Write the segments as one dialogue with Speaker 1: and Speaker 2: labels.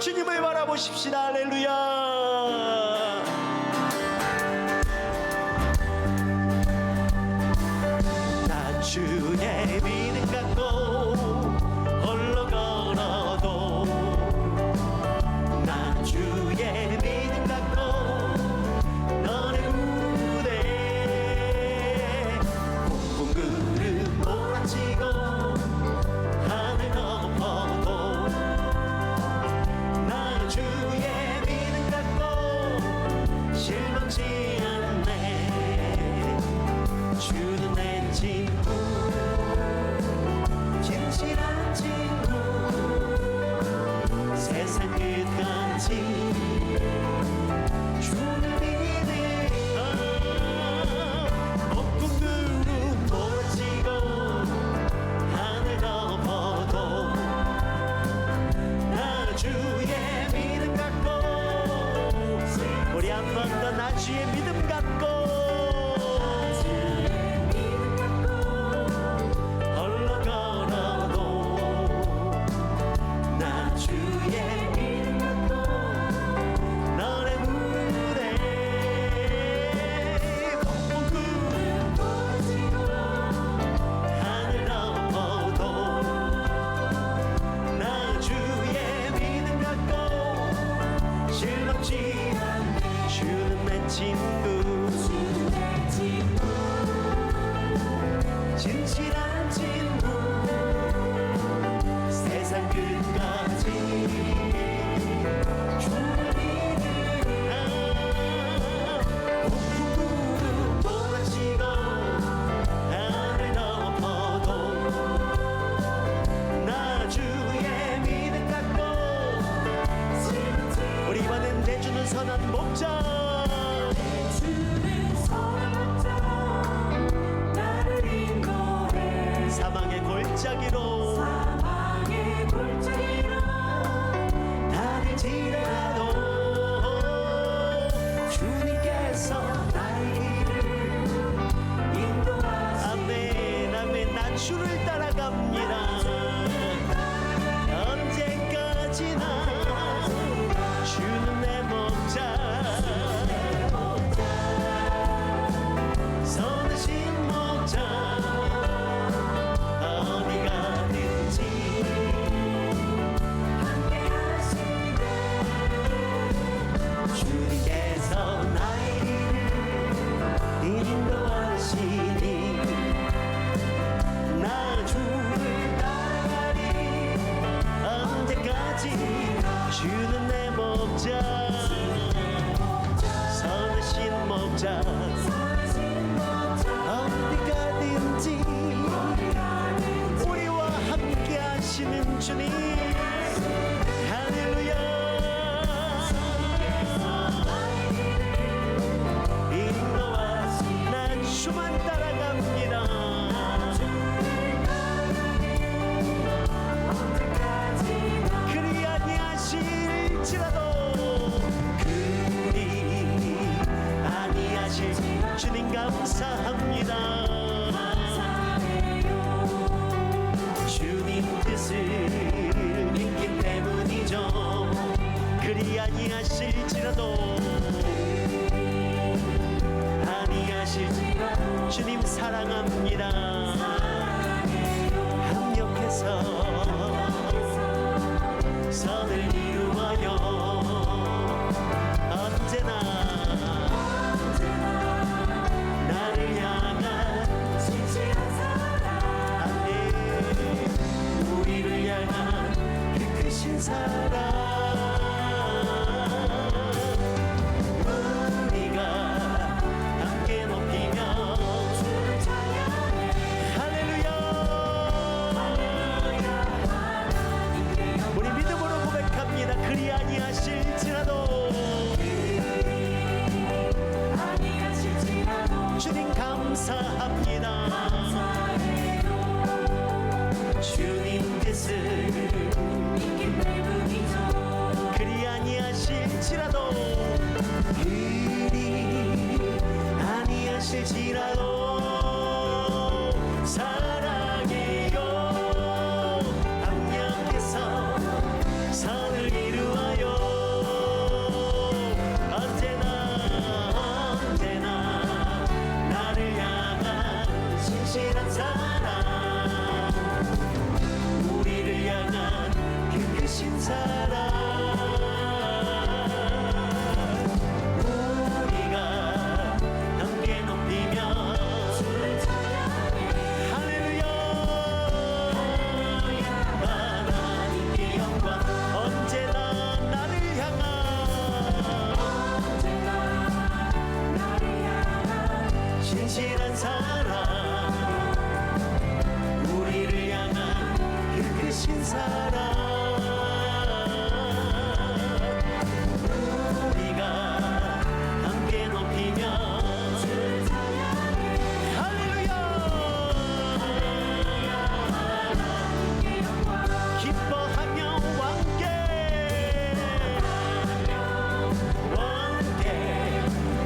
Speaker 1: 주님을 바라보십시다. 할렐루야. 나 주의 믿음 갖고 홀로 걸어도, 나 주의 믿음 갖고 너의 무대 폭풍 구름 몰아치고 하늘 덮어도, 나 주의 믿음 갖고 실망치 않네. 주는 내 친구, 진실한 친구, 세상 끝까지 주를 믿으라. 폭풍 구름 몰아치고 하늘 덮어도, 나 주의 믿음 갖고, 우리 한 번 더 나 주의 믿음 갖고 홀로 걸어도, 나 주의 믿음 갖고 너의 무대 폭풍 구름 몰아치고 하늘 덮어도, 나 주의 믿음 갖고 실망치 않네. 주는 내 친구, 진실한 친구, 세상 끝까지 주를 믿으라. 폭풍 구름 몰아치고 하늘 덮어도, 나 주의 믿음 갖고, 우리 이번엔 내주는 선한 목자, 사망의 골짜기로 다닐지라도 주님께서 나의 길을 인도하시네. 아멘 아멘. 난 주를 따라갑니다. 언제까지나 주는 내 목자, 선하신 목자, 어디 가든지 함께 하시네. 주님께서 나의 길을 인도하시니 나 주를 따라가리. 언제까지 주는 내 목자, 선하신 목자, 어디 가든지 우리와 함께 하시는 주님. 할렐루야. 인도하시, 난 주만 따라갑니다. 그리 아니하실지라도, 그리 아니하실 주님 감사합니다. 주님 뜻을 믿기 때문이죠. 그리 아니하실지라도, 아니하실지라도 주님 사랑합니다. 합력해서 선을 이루어요. 언제나 나를 향한 진실한 사랑, 아멘. 우리를 향한 그 크신 사랑, 우리가 함께 높이며 주를 찬양해. 할렐루야. 우리 믿음으로 고백합니다. 그리 아니하실지라도, 주님 감사합니다. 주님 뜻을 그리 아니하실지라도, 그리 아니하실지라도 사랑해요. 합력해서 선을 이루어요. 사랑, 우리를 향한 그 크신 사랑, 우리가 함께 높이며 할렐루야. 기뻐하며 왕께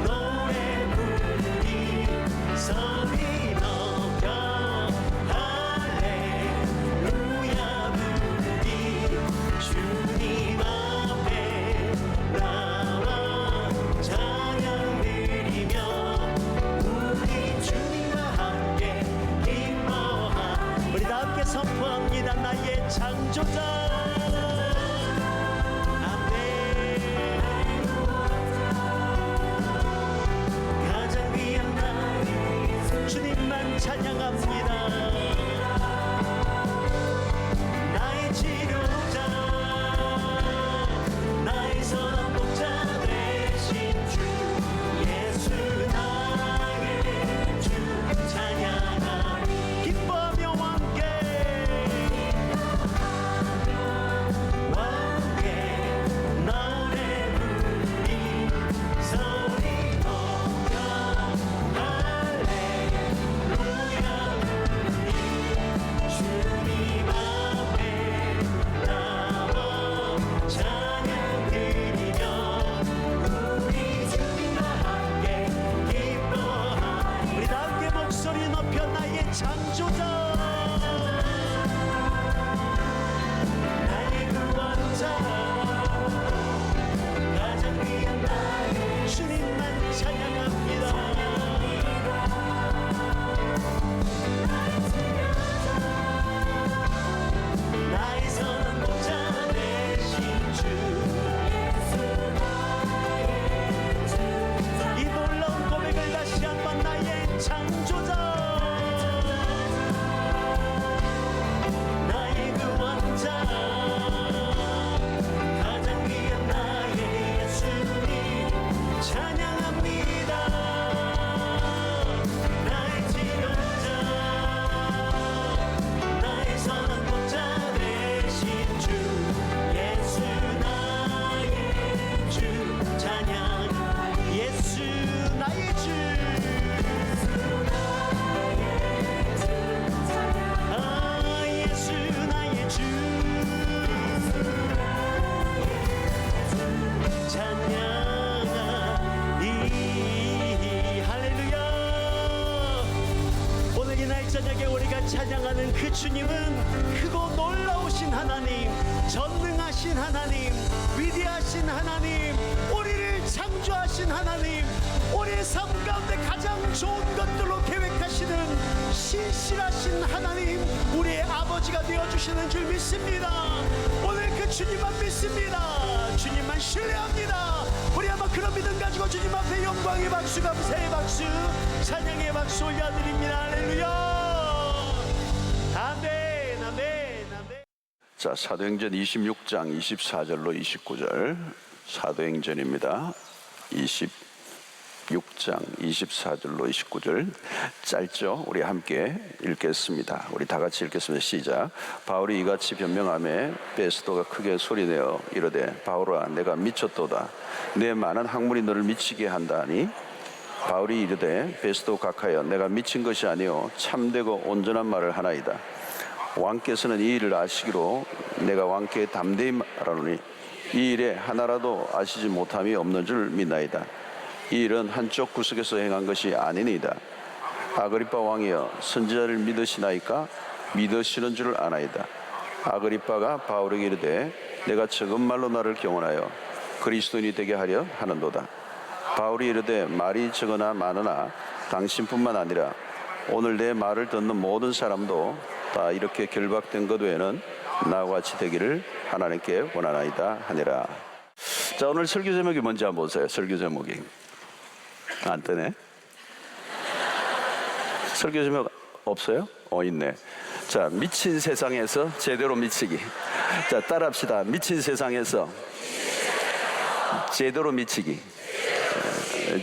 Speaker 1: 노래 부르리, 소리 높여 할렐루야 부르리. 주님 앞에 나와 찬양 드리며 우리 주님과 함께 기뻐하. 우리 다 함께 선포합니다. 나의 창조자. 가장 귀한 나 주님만 찬양합니다. 나의 치료자, 나의 선한 목자 되신 주 예수 나의 주 찬양하리. 기뻐하며 왕께 노래 부르리, 소리 높여 할렐루야 부르리. 주님 앞에 나와 찬양 드리며 우리 주님과 함께 기뻐하리. 우리 다 함께 목소리 높여 나의 창조자, 나의 구원자, 가장 귀한 나의 주님만 찬양합니다. 나의 선한 목자 되신 주, 이 놀라운 고백을 다시 한번 나의 창조자, 나의 구원자, 가장 귀한 나의 예수님 찬양합니다. 나의 치료자, 나의 선한 목자 되신 주 예수 나의 주 찬양. 예수 나의 주, 아 예수 나의 주 찬양하리. 할렐루야. 오늘 이날 저녁에 우리가 찬양하는 그 주님은 크고 놀라우신 하나님, 전능하신 하나님, 위대하신 하나님, 우리를 창조하신 하나님, 우리의 삶 가운데 가장 좋은 것들로 계획하시는 신실하신 하나님, 우리의 아버지가 되어주시는 줄 믿습니다. 오늘 그 주님만 믿습니다. 주님만 신뢰합니다. 우리 한번 그런 믿음 가지고 주님 앞에 영광의 박수, 감사의 박수, 찬양의 박수 올려드립니다. 할렐루야. 아멘, 아멘, 아멘.
Speaker 2: 자, 사도행전 26장 24절로 29절 사도행전입니다. 26장 24절로 29절 짧죠? 우리 함께 읽겠습니다. 우리 다 같이 읽겠습니다. 시작. 바울이 이같이 변명하며 베스도가 크게 소리내어 이르되 바울아 내가 미쳤도다. 내 많은 학문이 너를 미치게 한다니. 바울이 이르되 베스도 각하여 내가 미친 것이 아니요 참되고 온전한 말을 하나이다. 왕께서는 이 일을 아시기로 내가 왕께 담대히 말하노니 이 일에 하나라도 아시지 못함이 없는 줄 믿나이다. 이 일은 한쪽 구석에서 행한 것이 아니니이다. 아그리빠 왕이여 선지자를 믿으시나이까? 믿으시는 줄 아나이다. 아그리빠가 바울에게 이르되 내가 적은 말로 나를 경원하여 그리스도인이 되게 하려 하는도다. 바울이 이르되 말이 적으나 많으나 당신뿐만 아니라 오늘 내 말을 듣는 모든 사람도 다 이렇게 결박된 것 외에는 나와 같이 되기를 하나님께 원하나이다 하니라. 자, 오늘 설교 제목이 뭔지 한번 보세요. 설교 제목이 안 뜨네. 설교 제목 없어요? 있네. 자, 미친 세상에서 제대로 미치기. 자, 따라합시다. 미친 세상에서 제대로 미치기.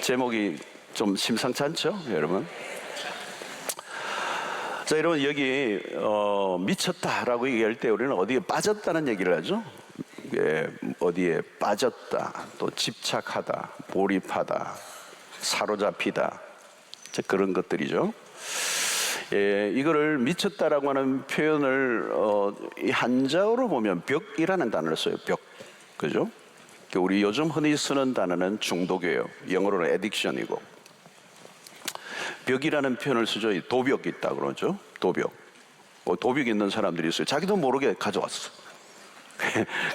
Speaker 2: 제목이 좀 심상치 않죠, 여러분? 자, 여러분 여기 미쳤다라고 얘기할 때 우리는 어디에 빠졌다는 얘기를 하죠. 이게 어디에 빠졌다, 또 집착하다, 몰입하다, 사로잡히다, 그런 것들이죠. 예, 이거를 미쳤다라고 하는 표현을 이 한자어로 보면 벽이라는 단어를 써요. 벽, 그죠? 우리 요즘 흔히 쓰는 단어는 중독이에요. 영어로는 에딕션이고, 벽이라는 표현을 쓰죠. 도벽이 있다 그러죠. 도벽. 도벽 있는 사람들이 있어요. 자기도 모르게 가져왔어.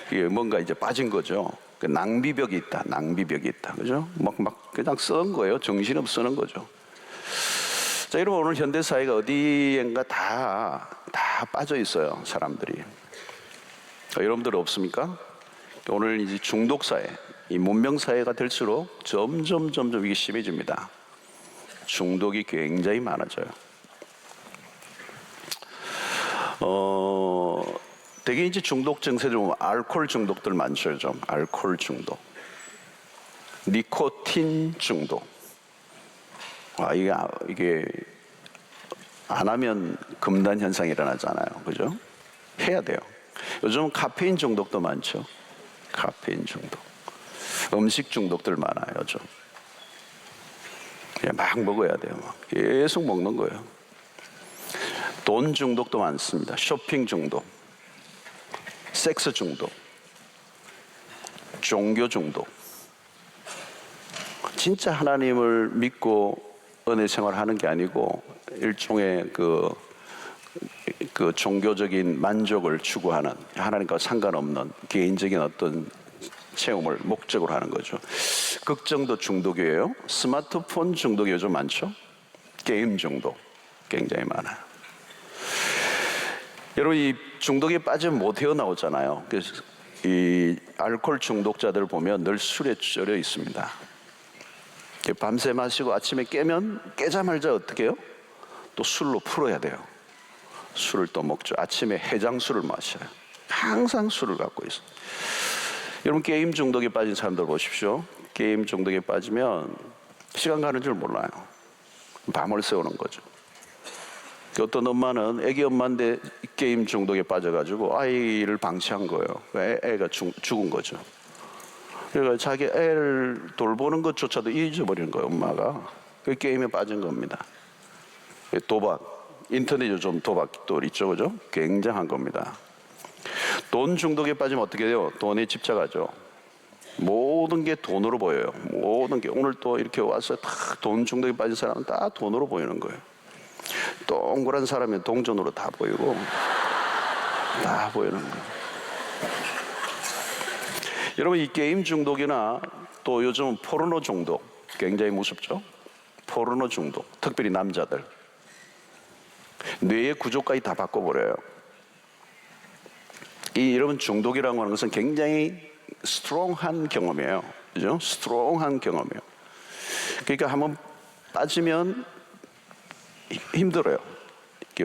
Speaker 2: 그게 뭔가 이제 빠진 거죠. 낭비벽이 있다. 낭비벽이 있다. 그죠? 막 그냥 쓰는 거예요. 정신없이 쓰는 거죠. 자, 여러분 오늘 현대 사회가 어디엔가 다 빠져 있어요. 사람들이. 여러분들 없습니까? 오늘 이제 중독 사회, 이 문명 사회가 될수록 점점 이게 심해집니다. 중독이 굉장히 많아져요. 되게 이제 중독 증세들 보면 알코올 중독들 많죠. 좀 알코올 중독, 니코틴 중독. 이게 안 하면 금단 현상이 일어나잖아요. 그죠? 해야 돼요. 요즘 카페인 중독도 많죠. 카페인 중독. 음식 중독들 많아요. 요즘. 그냥 막 먹어야 돼요. 막 계속 먹는 거예요. 돈 중독도 많습니다. 쇼핑 중독, 섹스 중독, 종교 중독. 진짜 하나님을 믿고 은혜 생활하는 게 아니고 일종의 그 종교적인 만족을 추구하는, 하나님과 상관없는 개인적인 어떤 체험을 목적으로 하는 거죠. 극정도 중독이에요. 스마트폰 중독이 요즘 많죠. 게임 중독 굉장히 많아요. 여러분 이 중독에 빠지면 못 헤어나오잖아요. 그래서 이 알코올 중독자들 보면 늘 술에 쩔여 있습니다. 밤새 마시고 아침에 깨자마자 어떻게 해요? 또 술로 풀어야 돼요. 술을 또 먹죠. 아침에 해장술을 마셔요. 항상 술을 갖고 있어요. 여러분 게임 중독에 빠진 사람들 보십시오. 게임 중독에 빠지면 시간 가는 줄 몰라요. 밤을 새우는 거죠. 어떤 엄마는 애기 엄마인데 게임 중독에 빠져가지고 아이를 방치한 거예요. 애가 죽은 거죠. 그러니까 자기 애를 돌보는 것조차도 잊어버리는 거예요. 엄마가. 그 게임에 빠진 겁니다. 도박, 인터넷 요즘 도박도 있죠, 그죠? 굉장한 겁니다. 돈 중독에 빠지면 어떻게 돼요? 돈에 집착하죠. 모든 게 돈으로 보여요. 모든 게. 오늘 또 이렇게 와서 다 돈 중독에 빠진 사람은 다 돈으로 보이는 거예요. 동그란 사람이 동전으로 다 보이고 다 보이는 거예요. 여러분 이 게임 중독이나 또 요즘 포르노 중독 굉장히 무섭죠. 포르노 중독, 특별히 남자들 뇌의 구조까지 다 바꿔버려요. 여러분 중독이라고 하는 것은 굉장히 스트롱한 경험이에요. 그죠? 스트롱한 경험이에요. 그러니까 한번 빠지면 힘들어요.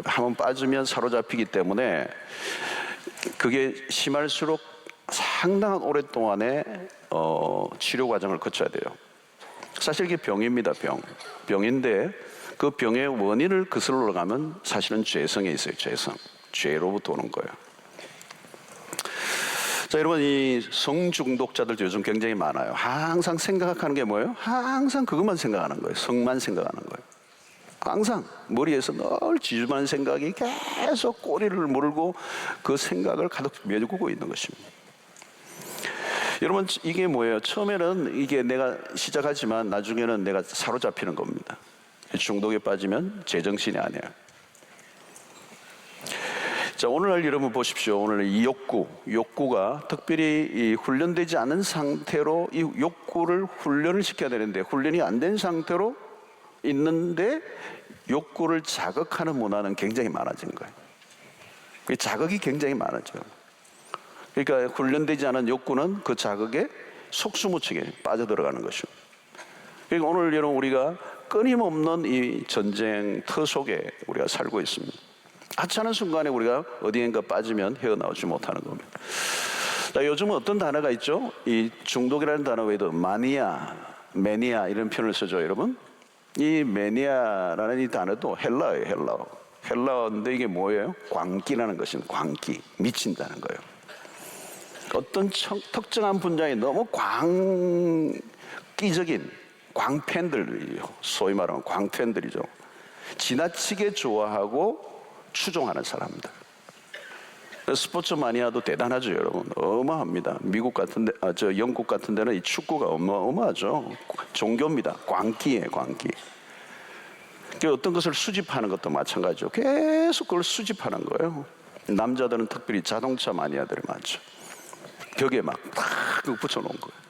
Speaker 2: 한번 빠지면 사로잡히기 때문에 그게 심할수록 상당한 오랫동안의 치료 과정을 거쳐야 돼요. 사실 이게 병입니다. 병인데 그 병의 원인을 거슬러 올라가면 사실은 죄성에 있어요. 죄로부터 오는 거예요. 자, 여러분 이 성중독자들도 요즘 굉장히 많아요. 항상 생각하는 게 뭐예요? 항상 그것만 생각하는 거예요. 성만 생각하는 거예요. 항상 머리에서 늘 지주만 생각이 계속 꼬리를 물고 그 생각을 가득 메꾸고 있는 것입니다. 여러분 이게 뭐예요? 처음에는 이게 내가 시작하지만 나중에는 내가 사로잡히는 겁니다. 중독에 빠지면 제정신이 아니에요. 자, 오늘날 여러분 보십시오. 오늘 이 욕구가 특별히 이 훈련되지 않은 상태로 이 욕구를 훈련을 시켜야 되는데 훈련이 안 된 상태로 있는데 욕구를 자극하는 문화는 굉장히 많아진 거예요. 그 자극이 굉장히 많아져요. 그러니까 훈련되지 않은 욕구는 그 자극에 속수무책에 빠져들어가는 것이죠. 그러니까 오늘 여러분 우리가 끊임없는 이 전쟁터 속에 우리가 살고 있습니다. 하찮은 순간에 우리가 어디엔가 빠지면 헤어나오지 못하는 겁니다. 자, 요즘은 어떤 단어가 있죠? 이 중독이라는 단어 외에도 매니아 이런 표현을 쓰죠, 여러분. 이 매니아라는 이 단어도 헬라어예요, 헬라어. 헬라어인데 이게 뭐예요? 광기라는 것입니다. 광기, 미친다는 거예요. 어떤 특정한 분야에 너무 광기적인 광팬들이요. 소위 말하면 광팬들이죠. 지나치게 좋아하고 추종하는 사람들. 스포츠 마니아도 대단하죠, 여러분. 어마합니다. 미국 같은데, 영국 같은 데는 이 축구가 어마어마하죠. 종교입니다. 광기예요, 광기. 어떤 것을 수집하는 것도 마찬가지죠. 계속 그걸 수집하는 거예요. 남자들은 특별히 자동차 마니아들이 많죠. 벽에 막 붙여놓은 거예요.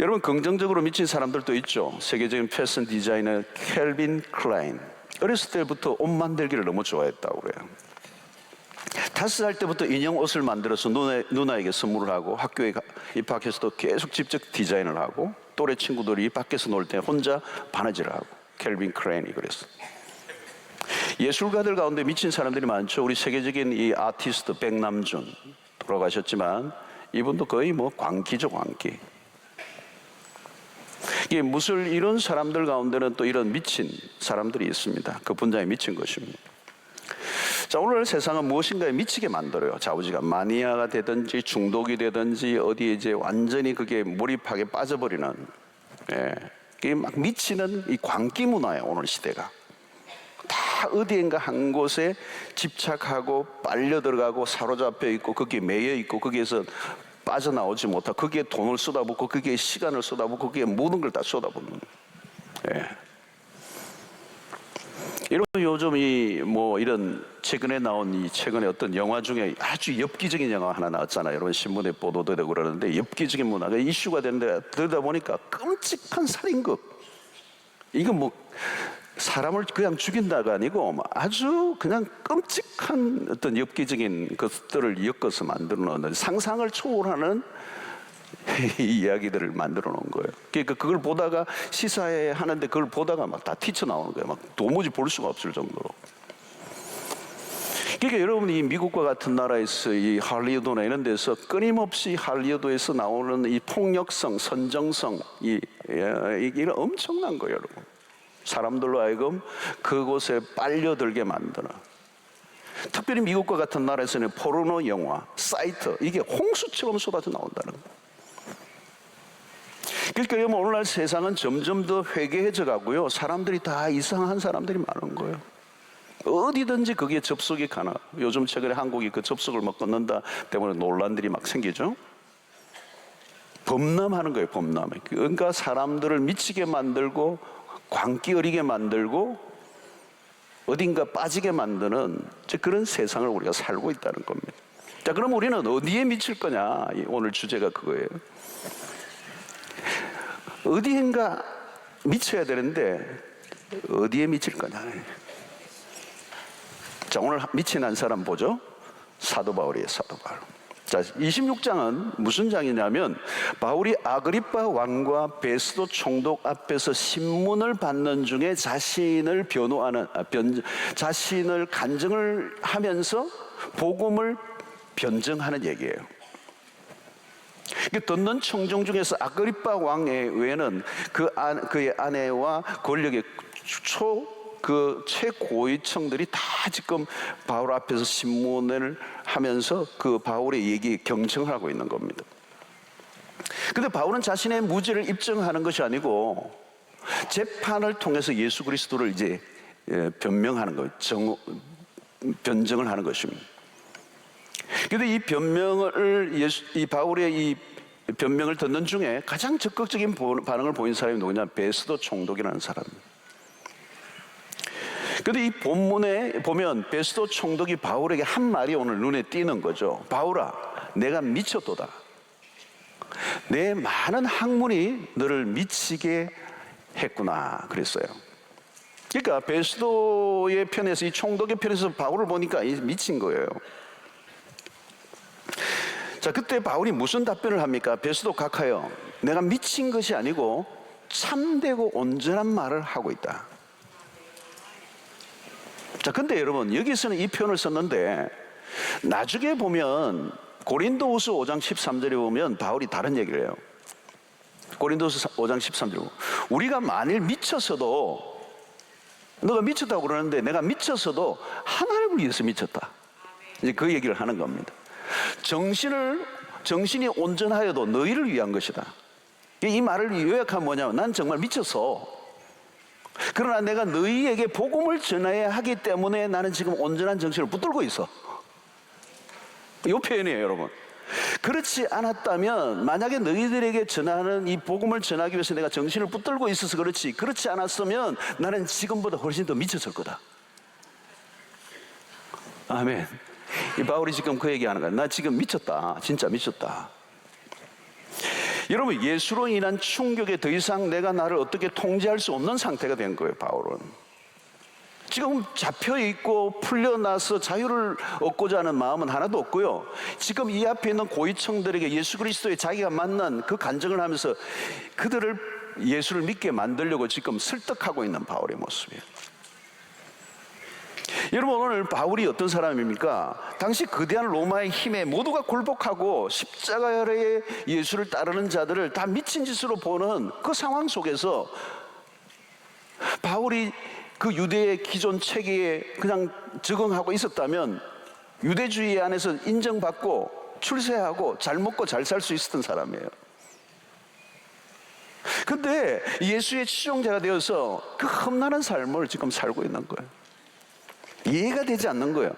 Speaker 2: 여러분, 긍정적으로 미친 사람들도 있죠. 세계적인 패션 디자이너 켈빈 클라인. 어렸을 때부터 옷 만들기를 너무 좋아했다고 그래요. 5살 때부터 인형 옷을 만들어서 누나에게 선물을 하고 학교에 입학해서도 계속 직접 디자인을 하고 또래 친구들이 밖에서 놀 때 혼자 바느질을 하고. 켈빈 클라인이 그랬어요. 예술가들 가운데 미친 사람들이 많죠. 우리 세계적인 이 아티스트 백남준 돌아가셨지만 이분도 거의 뭐 광기죠, 광기. 이게 이런 사람들 가운데는 또 이런 미친 사람들이 있습니다. 그 분야에 미친 것입니다. 자, 오늘 세상은 무엇인가에 미치게 만들어요. 좌우지간 마니아가 되든지 중독이 되든지 어디에 이제 완전히 그게 몰입하게 빠져버리는, 그게 막 미치는 이 광기 문화예요. 오늘 시대가 다 어디인가 한 곳에 집착하고 빨려 들어가고 사로잡혀 있고 거기에 매여 있고 거기에서 빠져나오지 못하고 거기에 돈을 쏟아붓고 거기에 시간을 쏟아붓고 거기에 모든 걸 다 쏟아붓는. 여러분, 요즘 이런 최근에 나온 이 최근에 어떤 영화 중에 아주 엽기적인 영화 하나 나왔잖아요. 여러분, 신문에 보도도 되고 그러는데 엽기적인 문화가 이슈가 되는데 들다 보니까 끔찍한 살인극. 이거 사람을 그냥 죽인다가 아니고 아주 그냥 끔찍한 어떤 엽기적인 것들을 엮어서 만들어 놓는 상상을 초월하는 이야기들을 만들어 놓은 거예요. 그러니까 그걸 보다가 시사회 하는데 그걸 보다가 막 다 튀쳐나오는 거예요. 막 도무지 볼 수가 없을 정도로. 그러니까 여러분이 미국과 같은 나라에서 이 할리우드나 이런 데서 끊임없이 할리우드에서 나오는 이 폭력성, 선정성, 이게 엄청난 거예요, 여러분. 사람들로 하여금 그곳에 빨려들게 만드는. 특별히 미국과 같은 나라에서는 포르노 영화, 사이트, 이게 홍수처럼 쏟아져 나온다는 거예요. 그러니까 여러분, 오늘날 세상은 점점 더 회개해져 가고요. 사람들이 다 이상한 사람들이 많은 거예요. 어디든지 그게 접속이 가나. 요즘 최근에 한국이 그 접속을 막 끊는다 때문에 논란들이 막 생기죠. 범람하는 거예요, 범람. 그러니까 사람들을 미치게 만들고 광기 어리게 만들고 어딘가 빠지게 만드는 그런 세상을 우리가 살고 있다는 겁니다. 자, 그럼 우리는 어디에 미칠 거냐? 오늘 주제가 그거예요. 어디인가 미쳐야 되는데 어디에 미칠 거냐? 자, 오늘 미친 한 사람 보죠. 사도 바울이에요, 사도 바울. 자, 26장은 무슨 장이냐면 바울이 아그리빠 왕과 베스도 총독 앞에서 신문을 받는 중에 자신을 변호하는 자신을 간증을 하면서 복음을 변증하는 얘기예요. 듣는 청중 중에서 아그리빠 왕 외에는 그의 아내와 권력의 최고위층들이 다 지금 바울 앞에서 신문을 하면서 그 바울의 얘기 경청을 하고 있는 겁니다. 그런데 바울은 자신의 무죄를 입증하는 것이 아니고 재판을 통해서 예수 그리스도를 이제 변명하는 것, 변증을 하는 것입니다. 그런데 이 이 바울의 이 변명을 듣는 중에 가장 적극적인 반응을 보인 사람이 누구냐? 베스도 총독이라는 사람입니다. 그런데 이 본문에 보면 베스도 총독이 바울에게 한 말이 오늘 눈에 띄는 거죠. 바울아, 내가 미쳤도다. 내 많은 학문이 너를 미치게 했구나 그랬어요. 그러니까 베스도의 편에서, 이 총독의 편에서 바울을 보니까 미친 거예요. 자, 그때 바울이 무슨 답변을 합니까? 베스도 각하여, 내가 미친 것이 아니고 참되고 온전한 말을 하고 있다. 자, 근데 여러분, 여기서는 이 표현을 썼는데 나중에 보면 고린도후서 5장 13절에 보면 바울이 다른 얘기를 해요. 고린도후서 5장 13절, 우리가 만일 미쳤어도 너가 미쳤다고 그러는데 내가 미쳤어도 하나님을 위해서 미쳤다. 이제 그 얘기를 하는 겁니다. 정신이 온전하여도 너희를 위한 것이다. 이 말을 요약하면 뭐냐면 난 정말 미쳤어. 그러나 내가 너희에게 복음을 전해야 하기 때문에 나는 지금 온전한 정신을 붙들고 있어. 이 표현이에요, 여러분. 그렇지 않았다면, 만약에 너희들에게 전하는 이 복음을 전하기 위해서 내가 정신을 붙들고 있어서 그렇지, 그렇지 않았으면 나는 지금보다 훨씬 더 미쳤을 거다. 아멘. 이 바울이 지금 그 얘기하는 거야. 나 지금 미쳤다. 진짜 미쳤다. 여러분, 예수로 인한 충격에 더 이상 내가 나를 어떻게 통제할 수 없는 상태가 된 거예요, 바울은. 지금 잡혀있고 풀려나서 자유를 얻고자 하는 마음은 하나도 없고요. 지금 이 앞에 있는 고위층들에게 예수 그리스도의 자기가 만난 그 간증을 하면서 그들을 예수를 믿게 만들려고 지금 설득하고 있는 바울의 모습이에요. 여러분, 오늘 바울이 어떤 사람입니까? 당시 거대한 로마의 힘에 모두가 굴복하고 십자가 아래에 예수를 따르는 자들을 다 미친 짓으로 보는 그 상황 속에서 바울이 그 유대의 기존 체계에 그냥 적응하고 있었다면 유대주의 안에서 인정받고 출세하고 잘 먹고 잘 살 수 있었던 사람이에요. 근데 예수의 치종자가 되어서 그 험난한 삶을 지금 살고 있는 거예요. 이해가 되지 않는 거예요.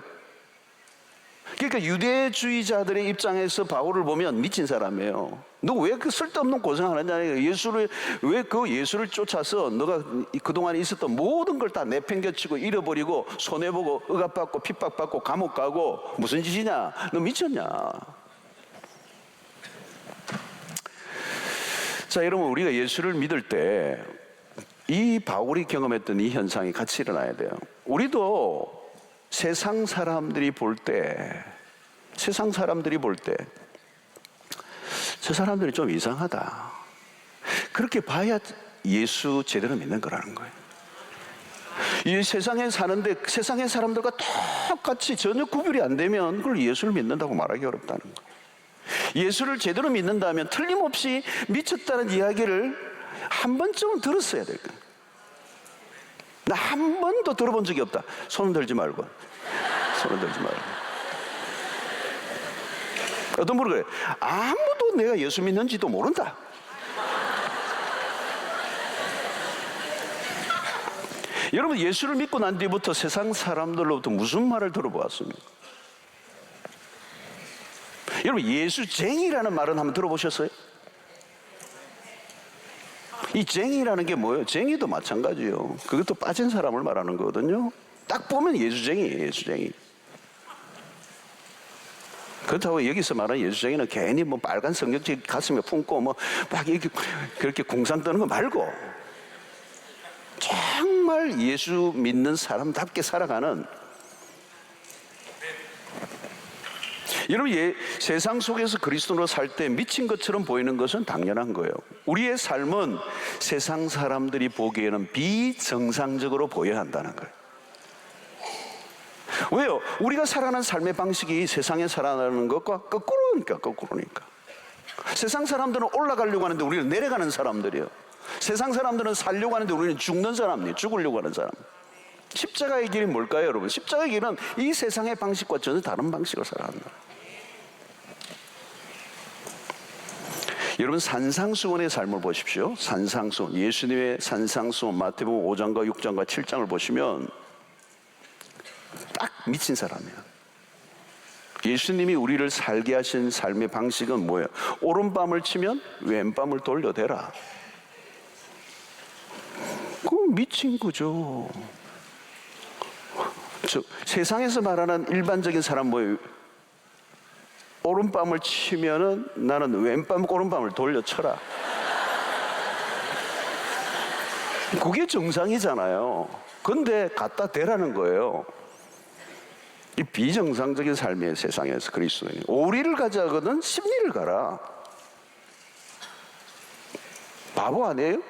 Speaker 2: 그러니까 유대주의자들의 입장에서 바울을 보면 미친 사람이에요. 너 왜 그 쓸데없는 고생하느냐? 왜 그 예수를 쫓아서 너가 그동안 있었던 모든 걸 다 내팽개치고 잃어버리고 손해보고 억압받고 핍박받고 감옥 가고 무슨 짓이냐? 너 미쳤냐? 자, 여러분, 우리가 예수를 믿을 때 이 바울이 경험했던 이 현상이 같이 일어나야 돼요. 우리도 세상 사람들이 볼 때 저 사람들이 좀 이상하다, 그렇게 봐야 예수 제대로 믿는 거라는 거예요. 이 세상에 사는데 세상의 사람들과 똑같이 전혀 구별이 안 되면 그걸 예수를 믿는다고 말하기 어렵다는 거예요. 예수를 제대로 믿는다면 틀림없이 미쳤다는 이야기를 한 번쯤은 들었어야 될 거예요. 나 한 번도 들어본 적이 없다. 손을 들지 말고. 어떤 분은 그래. 아무도 내가 예수 믿는지도 모른다. 여러분, 예수를 믿고 난 뒤부터 세상 사람들로부터 무슨 말을 들어보았습니까? 여러분, 예수쟁이라는 말은 한번 들어보셨어요? 이 쟁이라는 게 뭐예요? 쟁이도 마찬가지예요. 그것도 빠진 사람을 말하는 거거든요. 딱 보면 예수쟁이에요, 예수쟁이. 그렇다고 여기서 말하는 예수쟁이는 괜히 뭐 빨간 성경책 가슴에 품고 뭐 막 이렇게 그렇게 공상 떠는 거 말고 정말 예수 믿는 사람답게 살아가는, 여러분, 세상 속에서 그리스도로 살 때 미친 것처럼 보이는 것은 당연한 거예요. 우리의 삶은 세상 사람들이 보기에는 비정상적으로 보여야 한다는 거예요. 왜요? 우리가 살아가는 삶의 방식이 세상에 살아가는 것과 거꾸로니까. 세상 사람들은 올라가려고 하는데 우리는 내려가는 사람들이에요. 세상 사람들은 살려고 하는데 우리는 죽는 사람이에요. 죽으려고 하는 사람. 십자가의 길이 뭘까요, 여러분? 십자가의 길은 이 세상의 방식과 전혀 다른 방식으로 살아간다. 여러분, 산상수훈의 삶을 보십시오. 산상수훈, 예수님의 산상수훈, 마태복음 5장과 6장과 7장을 보시면 딱 미친 사람이에요. 예수님이 우리를 살게 하신 삶의 방식은 뭐예요? 오른밤을 치면 왼밤을 돌려대라. 그건 미친 거죠. 세상에서 말하는 일반적인 사람 뭐예요? 오른밤을 치면은 나는 오른밤을 돌려쳐라. 그게 정상이잖아요. 근데 갖다 대라는 거예요. 이 비정상적인 삶의 세상에서 그리스도인이 오리를 가자거든 십리를 가라. 바보 아니에요?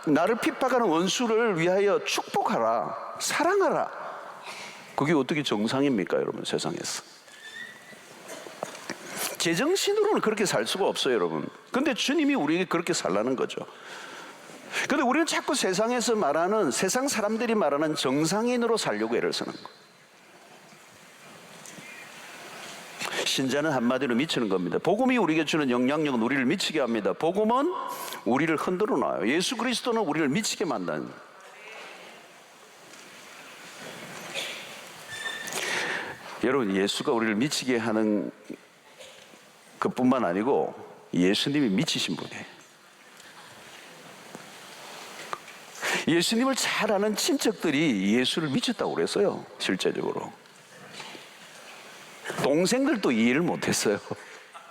Speaker 2: 나를 핍박하는 원수를 위하여 축복하라, 사랑하라. 그게 어떻게 정상입니까, 여러분, 세상에서? 제정신으로는 그렇게 살 수가 없어요, 여러분. 근데 주님이 우리에게 그렇게 살라는 거죠. 근데 우리는 자꾸 세상에서 말하는, 세상 사람들이 말하는 정상인으로 살려고 애를 쓰는 거예요. 신자는 한마디로 미치는 겁니다. 복음이 우리에게 주는 영향력은 우리를 미치게 합니다. 복음은 우리를 흔들어 놔요. 예수 그리스도는 우리를 미치게 만드는 거예요. 여러분, 예수가 우리를 미치게 하는 그뿐만 아니고 예수님이 미치신 분이에요. 예수님을 잘 아는 친척들이 예수를 미쳤다고 그랬어요. 실제적으로 동생들도 이해를 못했어요.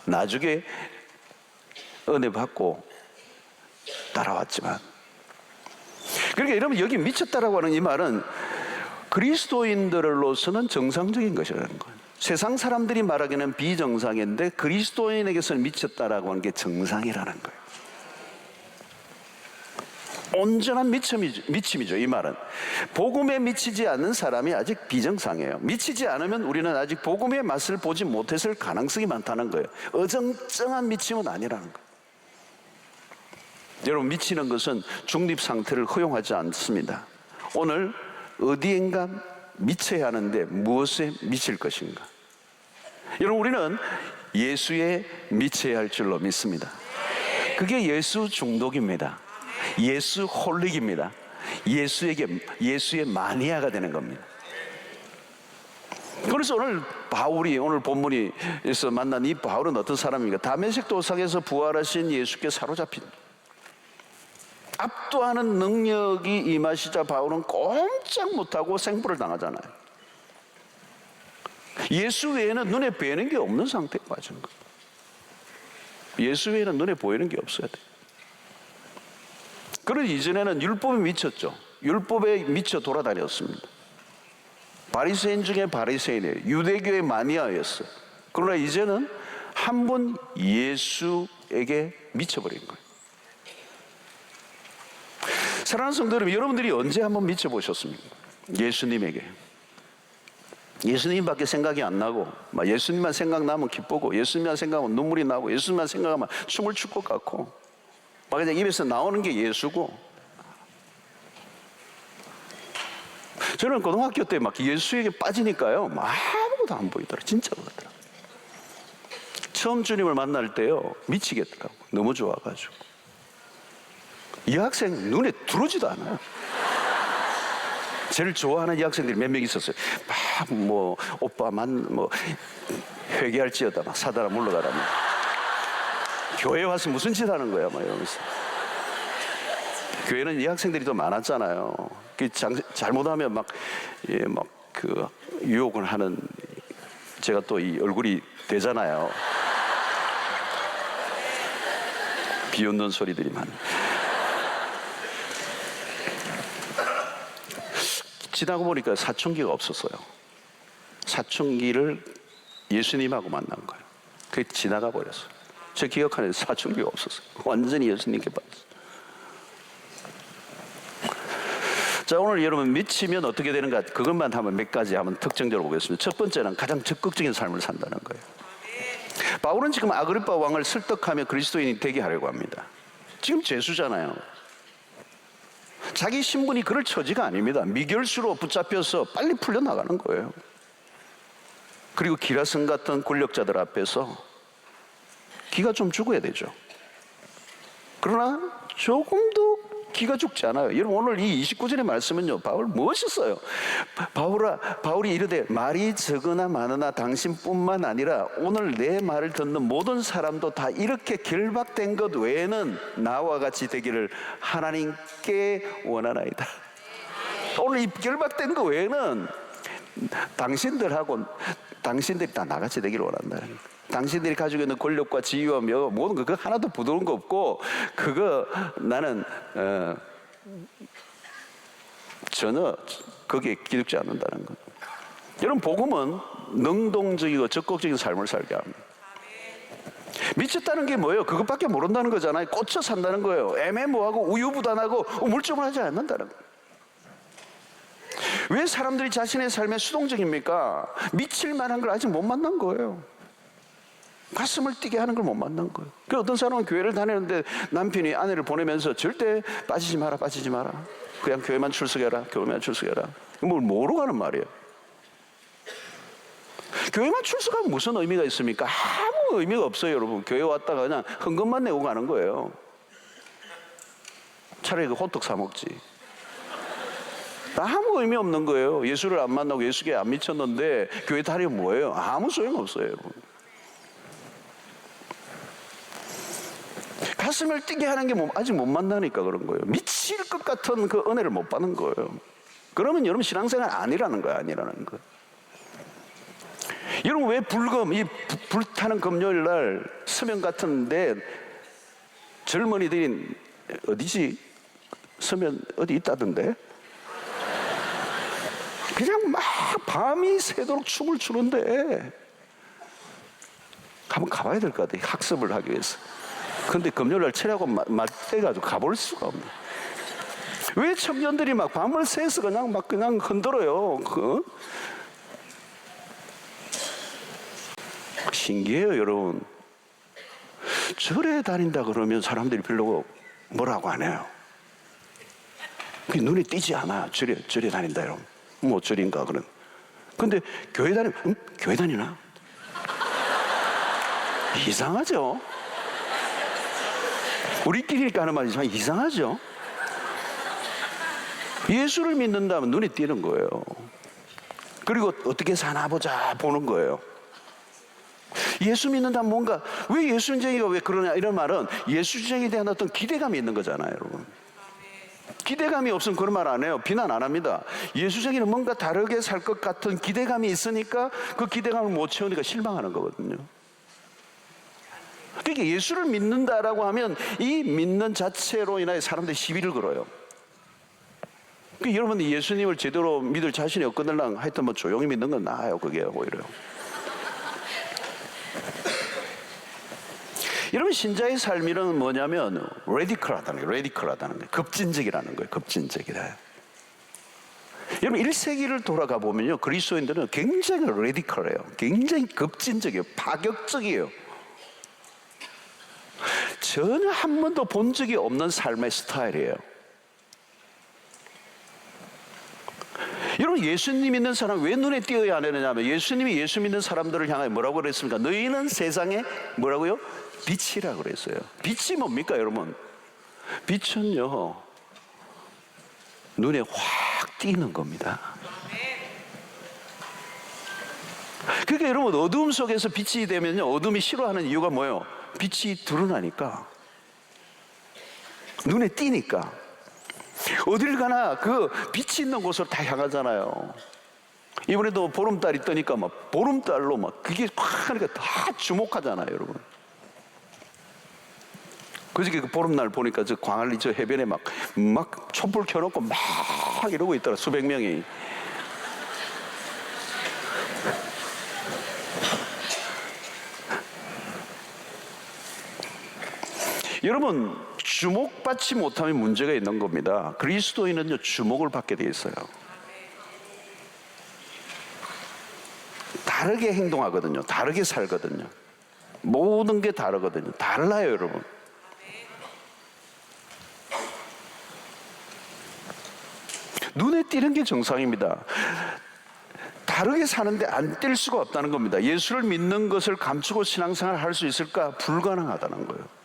Speaker 2: 나중에 은혜 받고 따라왔지만. 그러니까 여러분, 여기 미쳤다라고 하는 이 말은 그리스도인들로서는 정상적인 것이라는 거예요. 세상 사람들이 말하기에는 비정상인데 그리스도인에게서는 미쳤다라고 하는 게 정상이라는 거예요. 온전한 미침이죠. 이 말은 복음에 미치지 않는 사람이 아직 비정상이에요. 미치지 않으면 우리는 아직 복음의 맛을 보지 못했을 가능성이 많다는 거예요. 어정쩡한 미침은 아니라는 거예요. 여러분, 미치는 것은 중립 상태를 허용하지 않습니다. 오늘 어디엔가 미쳐야 하는데 무엇에 미칠 것인가? 여러분, 우리는 예수에 미쳐야 할 줄로 믿습니다. 그게 예수 중독입니다. 예수 홀릭입니다. 예수의 마니아가 되는 겁니다. 그래서 오늘 바울이, 오늘 본문에서 만난 이 바울은 어떤 사람입니까? 다메섹 도상에서 부활하신 예수께 사로잡힌, 압도하는 능력이 임하시자 바울은 꼼짝 못하고 생부를 당하잖아요. 예수 외에는 눈에 보이는 게 없는 상태에 빠지는 거예요. 예수 외에는 눈에 보이는 게 없어야 돼요. 그런 이전에는 율법에 미쳤죠. 율법에 미쳐 돌아다녔습니다. 바리새인 중에 바리새인이에요. 유대교의 마니아였어요. 그러나 이제는 한 분 예수에게 미쳐버린 거예요. 사랑하는 성도 여러분, 여러분들이 언제 한번 미쳐보셨습니까? 예수님에게. 예수님밖에 생각이 안 나고, 막 예수님만 생각나면 기쁘고, 예수님만 생각하면 눈물이 나고, 예수님만 생각하면 춤을 출 것 같고, 막 그냥 입에서 나오는 게 예수고. 저는 고등학교 때 막 예수에게 빠지니까요, 막 아무것도 안 보이더라고요. 진짜 그렇더라고요. 처음 주님을 만날 때요, 미치겠더라고요. 너무 좋아가지고. 여학생 눈에 들어오지도 않아요. 제일 좋아하는 여학생들이 몇 명 있었어요. 막 뭐 오빠만 뭐 회개할지어다 막 사다라 물러가라. 교회 와서 무슨 짓 하는 거야 막 이러면서. 교회는 여학생들이 더 많았잖아요. 잘못하면 막 그 유혹을 하는, 제가 또 이 얼굴이 되잖아요. 비웃는 소리들이 많아요. 지나고 보니까 사춘기가 없었어요. 사춘기를 예수님하고 만난 거예요. 그게 지나가 버렸어요. 제 기억하는 사춘기가 없었어요. 완전히 예수님께 받았어요. 자, 오늘 여러분 미치면 어떻게 되는가, 그것만 한번 몇 가지 한번 특징적으로 보겠습니다. 첫 번째는 가장 적극적인 삶을 산다는 거예요. 바울은 지금 아그리파 왕을 설득하며 그리스도인이 되게 하려고 합니다. 지금 죄수잖아요. 자기 신분이 그럴 처지가 아닙니다. 미결수로 붙잡혀서 빨리 풀려나가는 거예요. 그리고 기라성 같은 권력자들 앞에서 기가 좀 죽어야 되죠. 그러나 조금도 기가 죽지 않아요. 여러분, 오늘 이 29절의 말씀은요, 바울 멋있어요. 바울이 이르되 말이 적으나 많으나 당신뿐만 아니라 오늘 내 말을 듣는 모든 사람도 다 이렇게 결박된 것 외에는 나와 같이 되기를 하나님께 원하나이다. 오늘 이 결박된 것 외에는 당신들이 다 나같이 되기를 원한다는 거예요. 당신들이 가지고 있는 권력과 지위와 모든 거, 그거 하나도 부드러운 거 없고, 그거 나는 전혀 거기에 기죽지 않는다는 거예요. 여러분, 복음은 능동적이고 적극적인 삶을 살게 합니다. 미쳤다는 게 뭐예요? 그것밖에 모른다는 거잖아요. 꽂혀 산다는 거예요. 애매모호하고 우유부단하고 우물쭈물하지 않는다는 거예요. 왜 사람들이 자신의 삶에 수동적입니까? 미칠 만한 걸 아직 못 만난 거예요. 가슴을 뛰게 하는 걸 못 만난 거예요. 그 어떤 사람은 교회를 다니는데 남편이 아내를 보내면서 절대 빠지지 마라. 그냥 교회만 출석해라. 뭘 모르고 하는 말이에요. 교회만 출석하면 무슨 의미가 있습니까? 아무 의미가 없어요, 여러분. 교회 왔다가 그냥 헌금만 내고 가는 거예요. 차라리 그 호떡 사 먹지. 아무 의미 없는 거예요. 예수를 안 만나고 예수께 안 미쳤는데 교회 다니면 뭐예요? 아무 소용없어요, 여러분. 가슴을 뛰게 하는 게 아직 못 만나니까 그런 거예요. 미칠 것 같은 그 은혜를 못 받는 거예요. 그러면 여러분 신앙생활 아니라는 거예요. 여러분 왜 이 불타는 금요일 날 서면 같은데 젊은이들이 어디지? 서면 어디 있다던데? 그냥 막 밤이 새도록 춤을 추는데 한번 가봐야 될 것 같아요. 학습을 하기 위해서. 근데 금요일날 체력하고 맞대가지고 가볼 수가 없네. 왜 청년들이 막 밤을 새서 그냥 흔들어요? 신기해요, 여러분. 절에 다닌다 그러면 사람들이 별로 뭐라고 안 해요. 그게 눈에 띄지 않아. 절에 다닌다, 여러분. 뭐 절인가, 그런. 근데 교회 다니면, 교회 다니나? 이상하죠? 우리끼리니까 하는 말이지만 이상하죠? 예수를 믿는다면 눈에 띄는 거예요. 그리고 어떻게 사나 보자 보는 거예요. 예수 믿는다면 뭔가, 왜 예수쟁이가 왜 그러냐 이런 말은 예수쟁이에 대한 어떤 기대감이 있는 거잖아요, 여러분. 기대감이 없으면 그런 말 안 해요. 비난 안 합니다. 예수쟁이는 뭔가 다르게 살 것 같은 기대감이 있으니까 그 기대감을 못 채우니까 실망하는 거거든요. 그러니까 예수를 믿는다라고 하면 이 믿는 자체로 인하여 사람들이 시비를 걸어요. 그러니까 여러분이 예수님을 제대로 믿을 자신이 없거들랑 하여튼 뭐 조용히 믿는 건 나아요. 그게 오히려. 여러분 신자의 삶이란 뭐냐면 레디컬하다는 거예요. 급진적이라는 거예요. 급진적이다. 여러분 1세기를 돌아가 보면요, 그리스도인들은 굉장히 레디컬해요. 굉장히 급진적이에요. 파격적이에요. 전혀 한 번도 본 적이 없는 삶의 스타일이에요. 여러분 예수님 믿는 사람 왜 눈에 띄어야 안 되느냐면 예수님이 예수 믿는 사람들을 향해 뭐라고 그랬습니까? 너희는 세상에 뭐라고요? 빛이라고 그랬어요. 빛이 뭡니까, 여러분? 빛은요 눈에 확 띄는 겁니다. 그러니까 여러분 어두움 속에서 빛이 되면요, 어둠이 싫어하는 이유가 뭐예요? 빛이 드러나니까, 눈에 띄니까. 어딜 가나 그 빛이 있는 곳으로 다 향하잖아요. 이번에도 보름달이 뜨니까 막 보름달로 막 그게 확 하니까 다 주목하잖아요, 여러분. 그저께 그 보름날 보니까 저 광안리 저 해변에 막 촛불 켜놓고 막 이러고 있더라, 수백 명이. 여러분 주목받지 못하면 문제가 있는 겁니다. 그리스도인은요 주목을 받게 돼 있어요. 다르게 행동하거든요. 다르게 살거든요. 모든 게 다르거든요. 달라요, 여러분. 눈에 띄는 게 정상입니다. 다르게 사는데 안 뛸 수가 없다는 겁니다. 예수를 믿는 것을 감추고 신앙생활을 할 수 있을까? 불가능하다는 거예요.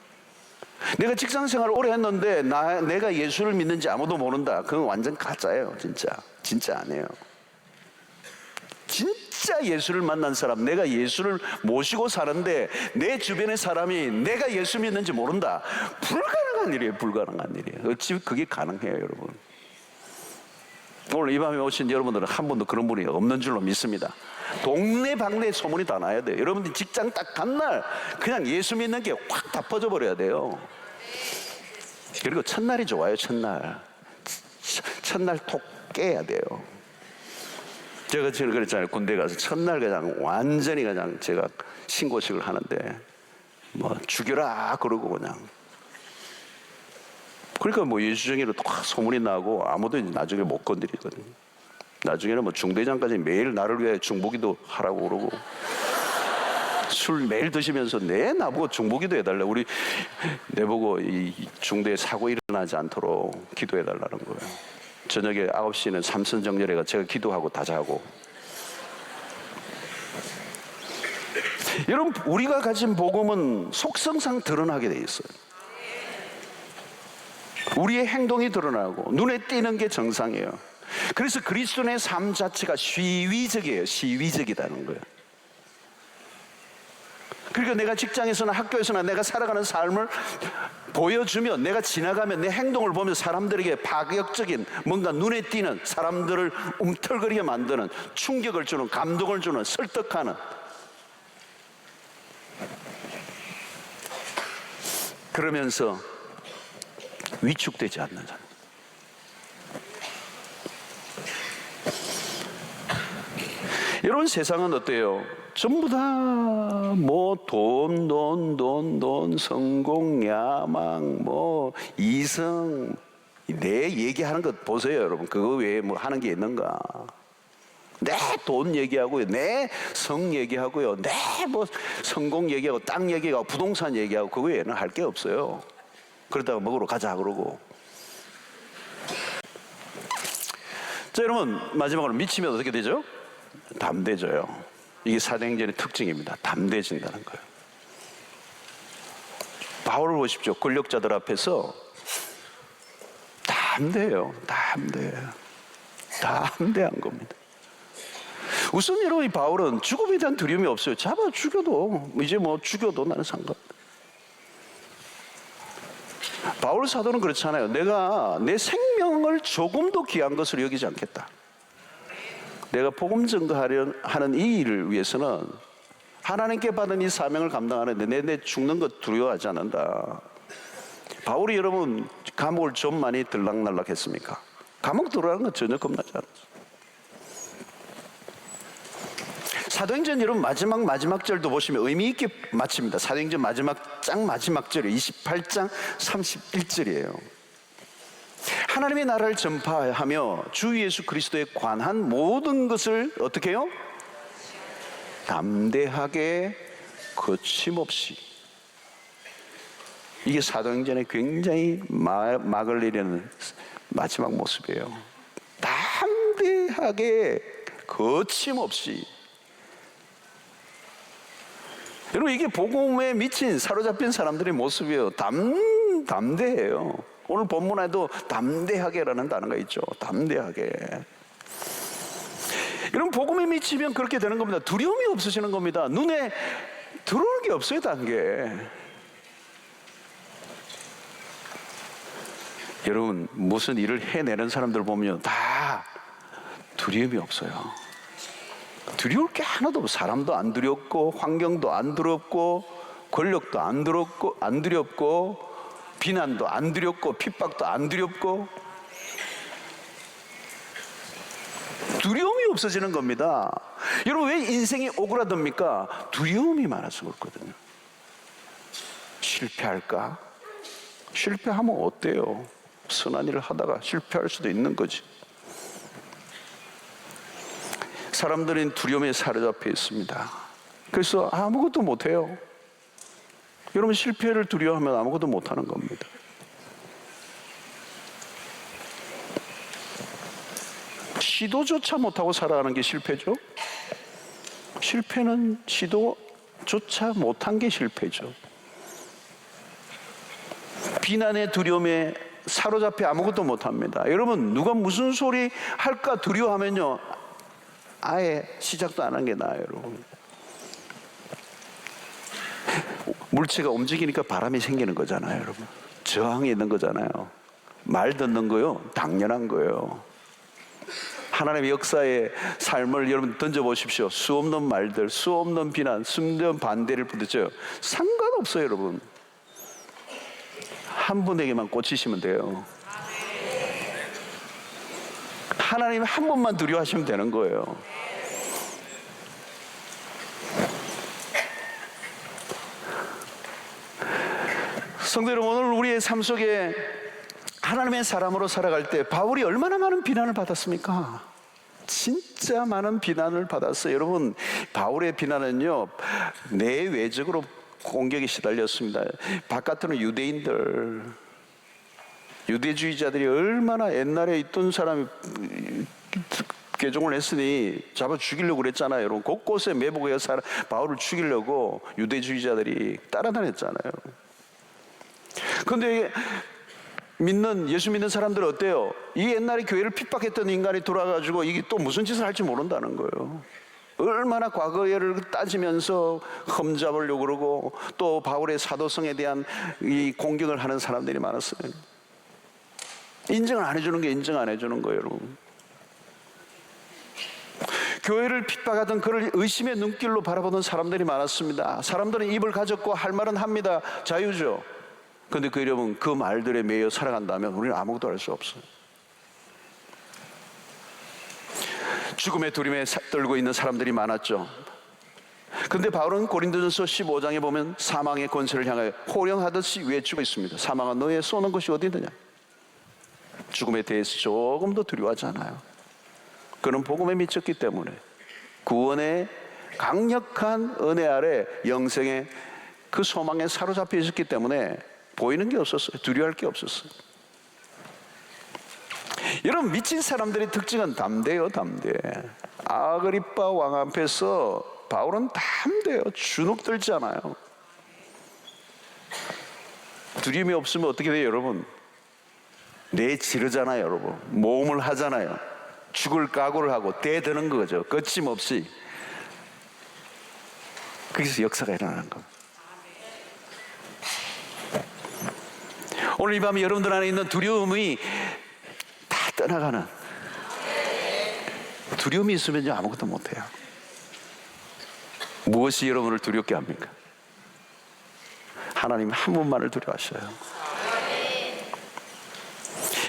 Speaker 2: 내가 직장생활을 오래 했는데 내가 예수를 믿는지 아무도 모른다. 그건 완전 가짜예요. 진짜 아니에요. 진짜 예수를 만난 사람, 내가 예수를 모시고 사는데 내 주변의 사람이 내가 예수 믿는지 모른다. 불가능한 일이에요. 불가능한 일이에요. 어찌 그게 가능해요, 여러분? 오늘 이 밤에 오신 여러분들은 한 번도 그런 분이 없는 줄로 믿습니다. 동네방네 소문이 다 나야 돼요. 여러분들 직장 딱 간 날 그냥 예수 믿는 게 확 다 퍼져버려야 돼요. 그리고 첫날이 좋아요. 첫날 톡 깨야 돼요. 제가 지금 그랬잖아요. 군대 가서 첫날 그냥 완전히 그냥 제가 신고식을 하는데 뭐 죽여라 그러고 그냥. 그러니까 뭐 예수쟁이로 딱 소문이 나고 아무도 나중에 못 건드리거든요. 나중에는 뭐 중대장까지 매일 나를 위해 중보기도 하라고 그러고 술 매일 드시면서 나보고 중보기도 해달라. 우리 내보고 이 중도에 사고 일어나지 않도록 기도해달라는 거예요. 저녁에 9시는 삼선정렬회가 제가 기도하고 다 자고. 여러분, 우리가 가진 복음은 속성상 드러나게 돼 있어요. 우리의 행동이 드러나고 눈에 띄는 게 정상이에요. 그래서 그리스도인의 삶 자체가 시위적이에요. 시위적이다는 거예요. 그러니까 내가 직장에서나 학교에서나 내가 살아가는 삶을 보여주면, 내가 지나가면 내 행동을 보면 사람들에게 파격적인, 뭔가 눈에 띄는, 사람들을 움틀거리게 만드는, 충격을 주는, 감동을 주는, 설득하는, 그러면서 위축되지 않는 사람. 여러분, 세상은 어때요? 전부 다 뭐 돈, 성공, 야망, 뭐 이성, 내 얘기하는 것 보세요, 여러분. 그거 외에 뭐 하는 게 있는가? 내 돈 얘기하고요, 내 성 얘기하고요, 내 뭐 성공 얘기하고 땅 얘기하고 부동산 얘기하고 그거 외에는 할 게 없어요. 그러다가 먹으러 가자 그러고. 자, 여러분, 마지막으로 미치면 어떻게 되죠? 담대져요. 이게 사도행전의 특징입니다. 담대진다는 거예요. 바울을 보십시오. 권력자들 앞에서 담대해요. 담대한 겁니다. 우선 여러분, 이 바울은 죽음에 대한 두려움이 없어요. 잡아 죽여도, 이제 뭐 죽여도 나는 상관없다. 바울 사도는 그렇잖아요. 내가 내 생명을 조금도 귀한 것으로 여기지 않겠다. 내가 복음 전가하는 이 일을 위해서는 하나님께 받은 이 사명을 감당하는데 내 죽는 것 두려워하지 않는다. 바울이 여러분 감옥을 좀 많이 들락날락 했습니까? 감옥 들어가는 건 전혀 겁나지 않았어요. 사도행전 여러분 마지막 절도 보시면 의미 있게 마칩니다. 사도행전 마지막 절이 28장 31절이에요. 하나님의 나라를 전파하며 주 예수 그리스도에 관한 모든 것을 어떻게 해요? 담대하게 거침없이. 이게 사도행전에 굉장히 막을 내리는 마지막 모습이에요. 담대하게 거침없이. 여러분, 이게 복음에 미친 사로잡힌 사람들의 모습이에요. 담대해요. 오늘 본문에도 담대하게라는 단어가 있죠. 담대하게. 여러분, 복음에 미치면 그렇게 되는 겁니다. 두려움이 없어지는 겁니다. 눈에 들어오는 게 없어요, 단계. 여러분, 무슨 일을 해내는 사람들 보면 다 두려움이 없어요. 두려울 게 하나도 없어. 사람도 안 두렵고, 환경도 안 두렵고, 권력도 안 두렵고, 비난도 안 두렵고, 핍박도 안 두렵고. 두려움이 없어지는 겁니다. 여러분, 왜 인생이 오그라듭니까? 두려움이 많아서 그렇거든요. 실패할까? 실패하면 어때요? 선한 일을 하다가 실패할 수도 있는 거지. 사람들은 두려움에 사로잡혀 있습니다. 그래서 아무것도 못해요. 여러분, 실패를 두려워하면 아무것도 못하는 겁니다. 시도조차 못하고 살아가는 게 실패죠. 실패는 시도조차 못한 게 실패죠. 비난의 두려움에 사로잡혀 아무것도 못합니다. 여러분, 누가 무슨 소리 할까 두려워하면요, 아예 시작도 안 한 게 나아요, 여러분. 물체가 움직이니까 바람이 생기는 거잖아요, 여러분. 저항이 있는 거잖아요. 말 듣는 거요, 당연한 거예요. 하나님의 역사의 삶을 여러분 던져보십시오. 수없는 말들, 수없는 비난, 수없는 반대를 부딪혀요. 상관없어요, 여러분. 한 분에게만 꽂히시면 돼요. 하나님 한 분만 두려워하시면 되는 거예요. 성도 여러분, 오늘 우리의 삶 속에 하나님의 사람으로 살아갈 때 바울이 얼마나 많은 비난을 받았습니까? 진짜 많은 비난을 받았어요. 여러분, 바울의 비난은요, 내외적으로 공격이 시달렸습니다. 바깥으로는 유대주의자들이 얼마나 옛날에 있던 사람이 개종을 했으니 잡아 죽이려고 그랬잖아요. 여러분, 곳곳에 매복해서 바울을 죽이려고 유대주의자들이 따라다녔잖아요. 그런데 예수 믿는 사람들은 어때요? 이 옛날에 교회를 핍박했던 인간이 돌아가지고 이게 또 무슨 짓을 할지 모른다는 거예요. 얼마나 과거를 따지면서 험잡으려고 그러고, 또 바울의 사도성에 대한 이 공격을 하는 사람들이 많았어요. 인정을 안 해주는 게 인정 안 해주는 거예요, 여러분. 교회를 핍박하던 그를 의심의 눈길로 바라보는 사람들이 많았습니다. 사람들은 입을 가졌고 할 말은 합니다. 자유죠. 그런데 여러분, 그 말들에 매여 살아간다면 우리는 아무것도 할 수 없어요. 죽음의 두림에 떨고 있는 사람들이 많았죠. 그런데 바울은 고린도전서 15장에 보면 사망의 권세를 향하여 호령하듯이 외치고 있습니다. 사망아, 너의 쏘는 것이 어디 있느냐? 죽음에 대해서 조금도 두려워하지 않아요. 그는 복음에 미쳤기 때문에, 구원의 강력한 은혜 아래 영생의 그 소망에 사로잡혀 있었기 때문에 보이는 게 없었어요. 두려워할 게 없었어요. 여러분, 미친 사람들의 특징은 담대요, 담대. 아그리빠 왕 앞에서 바울은 담대요. 주눅 들잖아요. 두려움이 없으면 어떻게 돼요, 여러분? 내지르잖아요, 여러분. 모험을 하잖아요. 죽을 각오를 하고 대드는 거죠. 거침없이. 거기서 역사가 일어나는 겁니다. 오늘 이 밤에 여러분들 안에 있는 두려움이 다 떠나가는, 두려움이 있으면 아무것도 못해요. 무엇이 여러분을 두렵게 합니까? 하나님 한 분만을 두려워하셔요.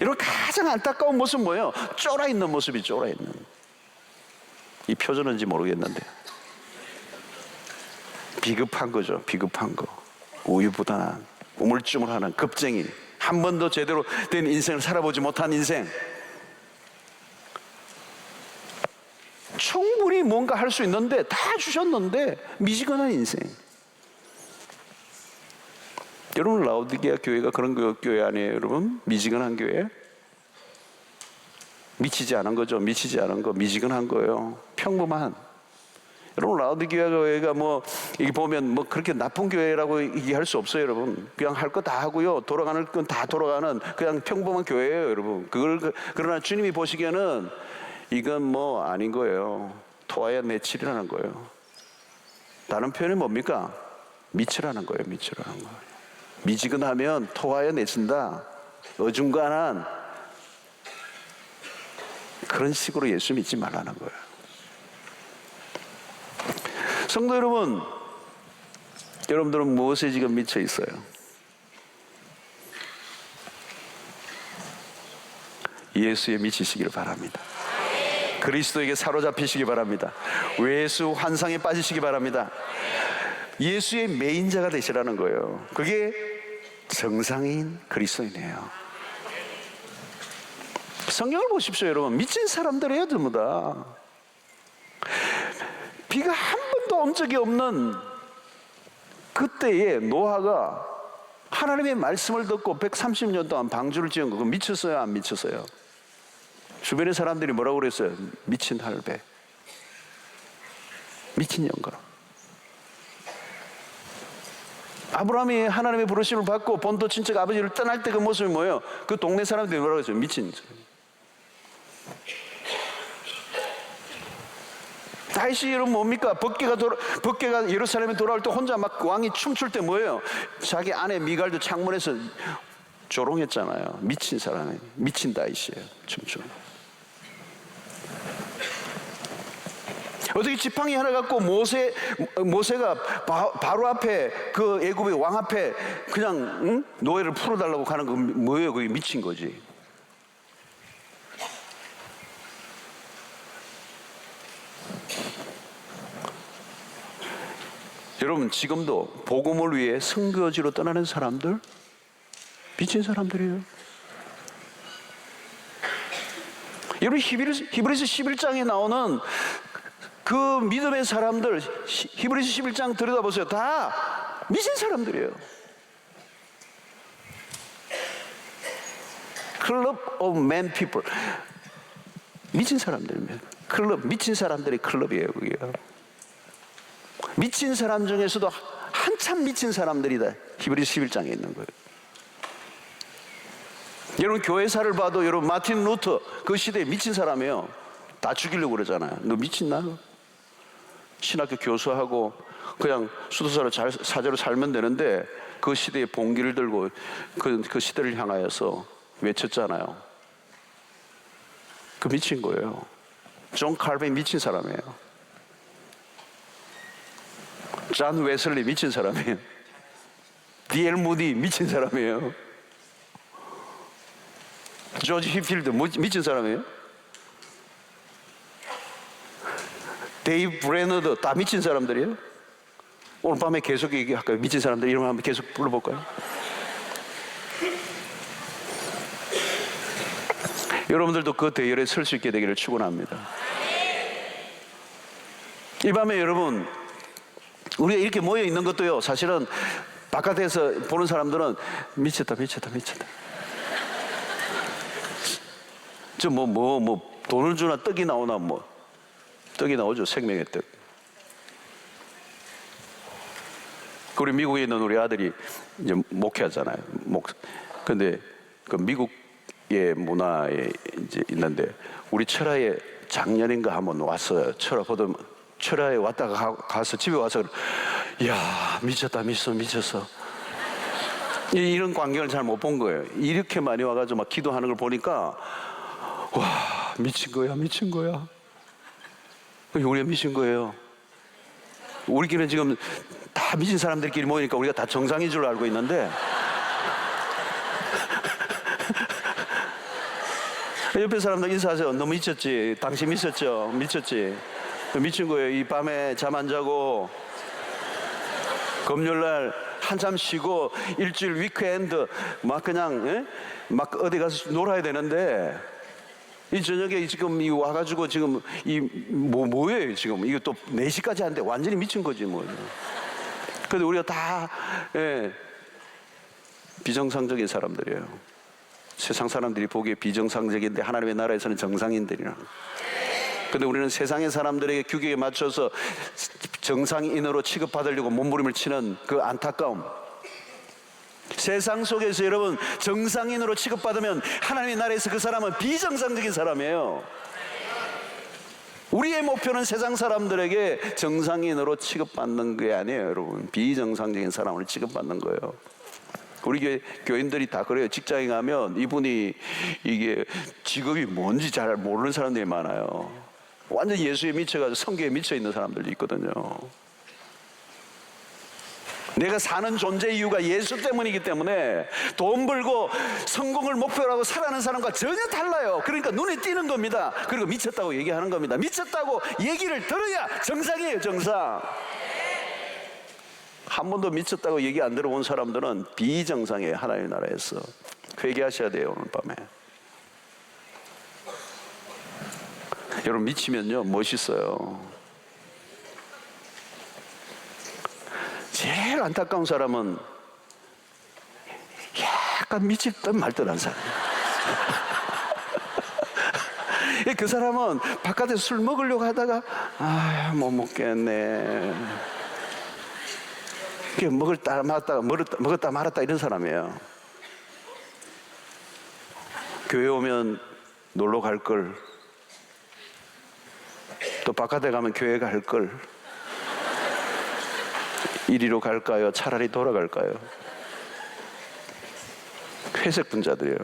Speaker 2: 여러분, 가장 안타까운 모습은 뭐예요? 쫄아있는 모습이, 쫄아있는. 이 표준인지 모르겠는데 비급한 거죠. 비급한 거. 우유부단한, 우물쭈물하는 겁쟁이. 한 번도 제대로 된 인생을 살아보지 못한 인생. 충분히 뭔가 할 수 있는데, 다 주셨는데 미지근한 인생. 여러분, 라오디게아 교회가 그런 교회 아니에요, 여러분? 미지근한 교회? 미치지 않은 거죠. 미치지 않은 거, 미지근한 거예요. 평범한. 여러분, 라오디게아 교회가 이게 보면 그렇게 나쁜 교회라고 얘기할 수 없어요, 여러분. 그냥 할 거 다 하고요. 돌아가는 건 다 돌아가는 그냥 평범한 교회예요, 여러분. 그러나 주님이 보시기에는 이건 아닌 거예요. 토하여 내치리라는 거예요. 다른 표현이 뭡니까? 미치라는 거예요, 미치라는 거예요. 미지근하면 토하여 내친다. 어중간한 그런 식으로 예수 믿지 말라는 거예요. 성도 여러분, 여러분들은 무엇에 지금 미쳐 있어요? 예수에 미치시기를 바랍니다. 그리스도에게 사로잡히시기 바랍니다. 외수 환상에 빠지시기 바랍니다. 예수의 메인자가 되시라는 거예요. 그게 정상인 그리스도인이에요. 성경을 보십시오, 여러분. 미친 사람들이에요, 전부 다. 비가 한 번도 온 적이 없는 그때에 노아가 하나님의 말씀을 듣고 130년 동안 방주를 지은 거, 그거 미쳤어요, 안 미쳤어요? 주변의 사람들이 뭐라고 그랬어요? 미친 할배, 미친 영감. 아브라함이 하나님의 부르심을 받고 본토 친척 아버지를 떠날 때 그 모습이 뭐예요? 그 동네 사람들이 뭐라고 했어요? 미친. 다윗이 여러분 뭡니까? 법궤가 예루살렘에 돌아올 때 혼자 막 왕이 춤출 때 뭐예요? 자기 아내 미갈도 창문에서 조롱했잖아요. 미친 사람이, 미친 다윗이에요. 춤추는. 어떻게 지팡이 하나 갖고 모세가 바로 앞에 그 애굽의 왕 앞에 그냥 노예를 풀어달라고 가는 거 뭐예요? 그게 미친 거지. 여러분, 지금도 복음을 위해 선교지로 떠나는 사람들 미친 사람들이에요. 여러분 히브리서 11장에 나오는 그 믿음의 사람들, 히브리서 11장 들여다보세요. 다 미친 사람들이에요. 클럽 오브 맨 피플, 미친 사람들입니다. 클럽, 미친 사람들의 클럽이에요. 그게 미친 사람 중에서도 한참 미친 사람들이다. 히브리서 11장에 있는 거예요. 여러분 교회사를 봐도 여러분 마틴 루터 그 시대에 미친 사람이에요. 다 죽이려고 그러잖아요. 너 미친나? 신학교 교수하고 그냥 수도사로 사제로 살면 되는데 그 시대에 봉기를 들고 그 시대를 향하여서 외쳤잖아요. 그 미친 거예요. 존 칼빈 미친 사람이에요. 존 웨슬리 미친 사람이에요. D.L. 무디 미친 사람이에요. 조지 히필드 미친 사람이에요. 데이브 브레너드 다 미친 사람들이에요. 오늘 밤에 계속 얘기할까요? 미친 사람들 이름 한번 계속 불러볼까요? 여러분들도 그 대열에 설 수 있게 되기를 축원합니다. 이 밤에 여러분 우리가 이렇게 모여 있는 것도요, 사실은 바깥에서 보는 사람들은 미쳤다 저 돈을 주나 떡이 나오나 떡이 나오죠. 생명의 떡. 우리 미국에 있는 우리 아들이 이제 목회하잖아요. 근데 그 미국의 문화에 이제 있는데 우리 철화에 작년인가 한번 왔어요. 철화에 왔다가 가서 집에 와서 이야 미쳤어. 이런 광경을 잘 못 본 거예요. 이렇게 많이 와가지고 막 기도하는 걸 보니까 와 미친 거야. 우리가 미친 거예요. 우리끼리는 지금 다 미친 사람들끼리 모이니까 우리가 다 정상인 줄 알고 있는데 옆에 사람들 인사하세요. 너 미쳤지? 당신 미쳤죠? 미쳤지? 미친 거예요. 이 밤에 잠 안 자고 금요일날 한참 쉬고 일주일 위크엔드 막 그냥 막 어디 가서 놀아야 되는데 이 저녁에 지금 이 와가지고 지금 이 뭐예요 지금 이거 또 4시까지 하는데 완전히 미친 거지 뭐. 근데 우리가 다 비정상적인 사람들이에요. 세상 사람들이 보기에 비정상적인데 하나님의 나라에서는 정상인들이라. 근데 우리는 세상의 사람들에게 규격에 맞춰서 정상인으로 취급받으려고 몸부림을 치는 그 안타까움. 세상 속에서 여러분 정상인으로 취급받으면 하나님의 나라에서 그 사람은 비정상적인 사람이에요. 우리의 목표는 세상 사람들에게 정상인으로 취급받는 게 아니에요. 여러분 비정상적인 사람으로 취급받는 거예요. 우리 교인들이 다 그래요. 직장에 가면 이분이 이게 직업이 뭔지 잘 모르는 사람들이 많아요. 완전 예수에 미쳐가지고 성경에 미쳐 있는 사람들도 있거든요. 내가 사는 존재 이유가 예수 때문이기 때문에 돈 벌고 성공을 목표로 하고 살아가는 사람과 전혀 달라요. 그러니까 눈에 띄는 겁니다. 그리고 미쳤다고 얘기하는 겁니다. 미쳤다고 얘기를 들어야 정상이에요. 정상. 한 번도 미쳤다고 얘기 안 들어본 사람들은 비정상이에요. 하나님의 나라에서. 회개하셔야 돼요. 오늘 밤에. 여러분 미치면요 멋있어요. 제일 안타까운 사람은 약간 미칠 듯 말 듯한 사람. 그 사람은 바깥에서 술 먹으려고 하다가 못 먹겠네. 먹었다 말았다 이런 사람이에요. 교회 오면 놀러 갈 걸, 또 바깥에 가면 교회 갈 걸, 이리로 갈까요? 차라리 돌아갈까요? 회색 분자들이에요.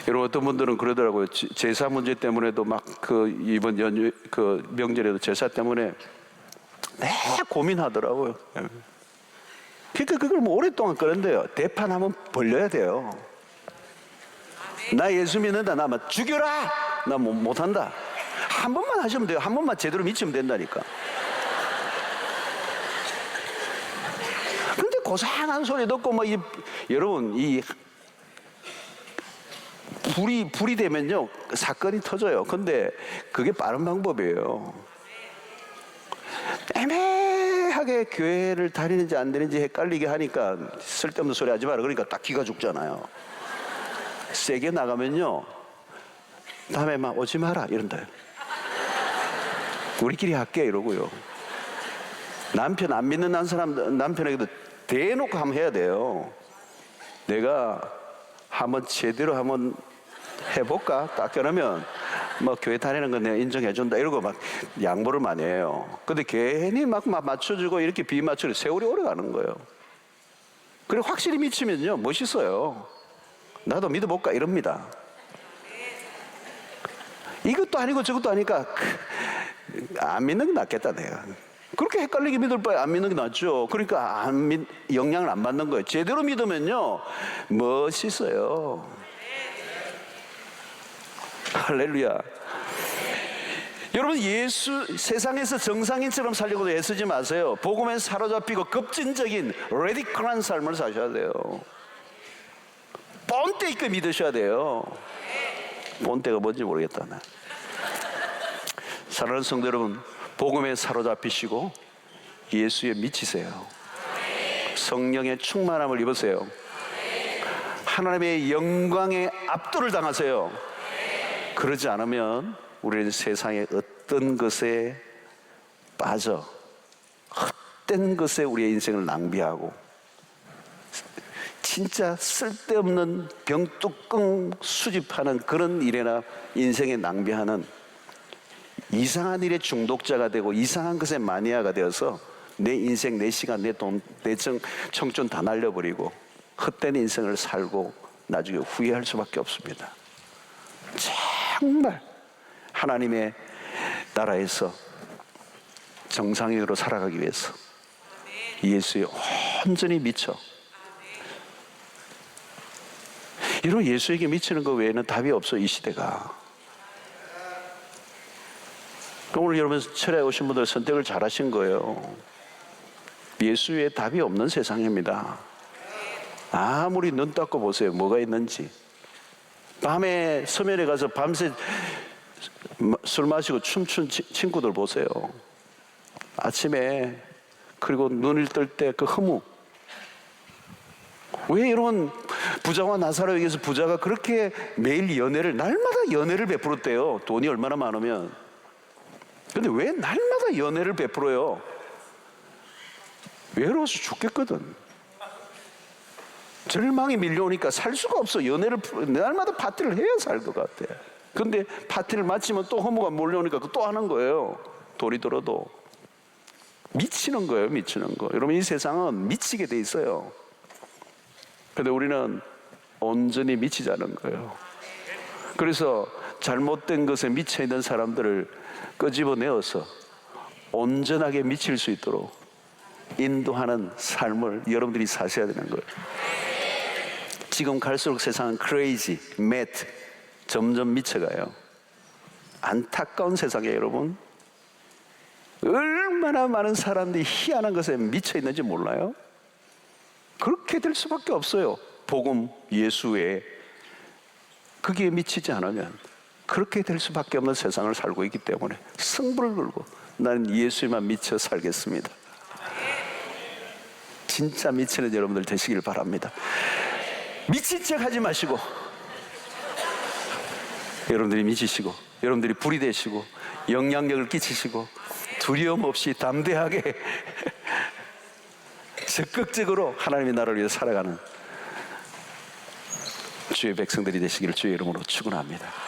Speaker 2: 여러분 어떤 분들은 그러더라고요. 제사 문제 때문에도 막 이번 연휴 명절에도 제사 때문에 고민하더라고요. 그러니까 그걸 오랫동안 끓는데요. 대판하면 벌려야 돼요. 나 예수 믿는다. 나 죽여라. 나 못한다. 한 번만 하시면 돼요. 한 번만 제대로 미치면 된다니까. 근데 고상한 소리 듣고 여러분 불이 되면요 사건이 터져요. 근데 그게 빠른 방법이에요. 애매하게 교회를 다니는지 안 다니는지 헷갈리게 하니까 쓸데없는 소리 하지 마라. 그러니까 딱 기가 죽잖아요. 세게 나가면요 다음에 막 오지 마라 이런다. 우리끼리 할게 이러고요. 남편 안 믿는 남편에게도 대놓고 한번 해야 돼요. 내가 한번 제대로 한번 해볼까? 딱 그러면 뭐 교회 다니는 건 내가 인정해준다 이러고 막 양보를 많이 해요. 근데 괜히 막 맞춰주고 이렇게 비맞추니 세월이 오래 가는 거예요. 그리고 확실히 미치면요 멋있어요. 나도 믿어볼까 이럽니다. 이것도 아니고 저것도 아니까 안 믿는 게 낫겠다 내가. 그렇게 헷갈리게 믿을 바에 안 믿는 게 낫죠. 그러니까 영향을 안 받는 거예요. 제대로 믿으면요 멋있어요. 할렐루야. 여러분 예수 세상에서 정상인처럼 살려고 애쓰지 마세요. 복음에 사로잡히고 급진적인 레디컬한 삶을 사셔야 돼요. 본때 있게 믿으셔야 돼요. 본때가 뭔지 모르겠다 나. 사랑하는 성도 여러분, 복음에 사로잡히시고 예수에 미치세요. 성령의 충만함을 입으세요. 하나님의 영광에 압도를 당하세요. 그러지 않으면 우리는 세상의 어떤 것에 빠져 헛된 것에 우리의 인생을 낭비하고 진짜 쓸데없는 병뚜껑 수집하는 그런 일에나 인생에 낭비하는 이상한 일에 중독자가 되고 이상한 것에 마니아가 되어서 내 인생, 내 시간, 내 돈, 내 청춘 다 날려버리고 헛된 인생을 살고 나중에 후회할 수밖에 없습니다. 정말 하나님의 나라에서 정상인으로 살아가기 위해서 예수에 온전히 미쳐. 이런 예수에게 미치는 것 외에는 답이 없어 이 시대가. 오늘 여러분 철회에 오신 분들 선택을 잘하신 거예요. 예수의 답이 없는 세상입니다. 아무리 눈 닦고 보세요. 뭐가 있는지. 밤에 서면에 가서 밤새 술 마시고 춤춘 친구들 보세요. 아침에 그리고 눈을 뜰 때 그 허무. 왜 이런 부자와 나사로에게서 부자가 그렇게 매일 날마다 연애를 베풀었대요. 돈이 얼마나 많으면. 근데 왜 날마다 연애를 베풀어요? 외로워서 죽겠거든. 절망이 밀려오니까 살 수가 없어. 연애를 날마다 파티를 해야 살 것 같아. 근데 파티를 마치면 또 허무가 몰려오니까 또 하는 거예요. 돌이 들어도. 미치는 거예요. 미치는 거. 여러분 이 세상은 미치게 돼 있어요. 근데 우리는 온전히 미치지 않은 거예요. 그래서 잘못된 것에 미쳐 있는 사람들을 끄집어내어서 온전하게 미칠 수 있도록 인도하는 삶을 여러분들이 사셔야 되는 거예요. 지금 갈수록 세상은 crazy, mad, 점점 미쳐가요. 안타까운 세상에 여러분 얼마나 많은 사람들이 희한한 것에 미쳐 있는지 몰라요? 그렇게 될 수밖에 없어요. 복음, 예수에 거기에 미치지 않으면 그렇게 될 수밖에 없는 세상을 살고 있기 때문에 승부를 걸고 나는 예수에만 미쳐 살겠습니다. 진짜 미치는 여러분들 되시길 바랍니다. 미친 척 하지 마시고 여러분들이 미치시고 여러분들이 불이 되시고 영향력을 끼치시고 두려움 없이 담대하게 적극적으로 하나님의 나라를 위해 살아가는 주의 백성들이 되시기를 주의 이름으로 축원합니다.